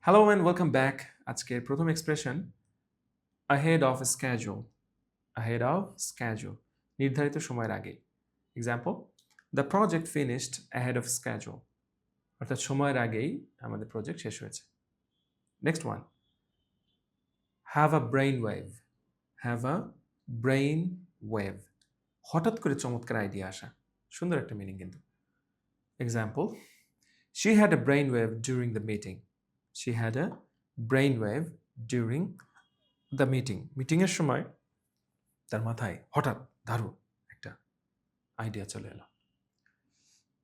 Hello and welcome back. আজকের প্রথম expression ahead of schedule. ahead of schedule নির্ধারিত সময়ের আগে। Example, the project finished ahead of schedule, অর্থাৎ সময়ের আগেই আমাদের প্রজেক্ট শেষ হয়েছে। Next one, have a brain wave. Have a brain wave, হঠাৎ করে চমৎকার আইডিয়া আসা। সুন্দর একটা মিনিং কিন্তু। Example, she had a brainwave during the meeting. She had a brainwave during the meeting. মিটিংয়ের সময় তার মাথায় হঠাৎ দারুণ একটা আইডিয়া চলে এলো।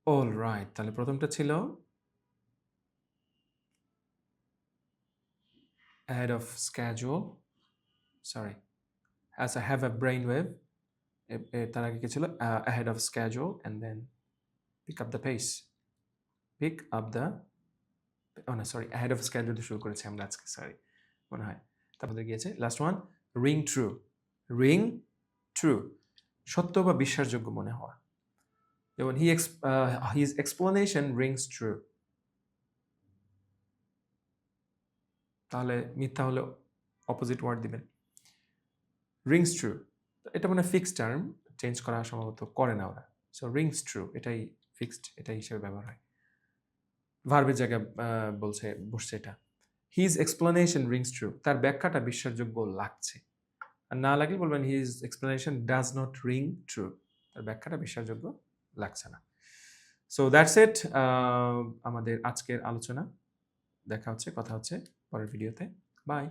অল রাইট, তাহলে প্রথমটা ছিল ahead of schedule, sorry, as I have a brainwave, তার আগে কি ছিল ahead of schedule and then pick up the pace, pick up the, ও না সরি, ahead of schedule দিয়ে শুরু করেছি আমরা আজকে, সরি মনে হয়। তারপরে গিয়েছে last one, ring true. Ring true, সত্য বা বিশ্বাসযোগ্য মনে হওয়া। যেমন his explanation rings true, তাহলে মিথ্যা হলে অপোজিট ওয়ার্ড দিবেন। রিংস ট্রু, এটা মানে ফিক্সড টার্ম, চেঞ্জ করা সম্ভবত করে না ওরা। সো রিংস ট্রু এটাই ফিক্সড, এটাই হিসেবে ব্যবহার হয়। ভার্বের জায়গায় বসছে এটা। হিজ এক্সপ্লেনেশন রিংস ট্রু, তার ব্যাখ্যাটা বিশ্বাসযোগ্য লাগছে। আর না লাগলে বলবেন his explanation does not ring true, তার ব্যাখ্যাটা বিশ্বাসযোগ্য লাগছে না। সো দ্যাটস ইট, আমাদের আজকের আলোচনা। দেখা হচ্ছে, কথা হচ্ছে পরের ভিডিওতে। বাই।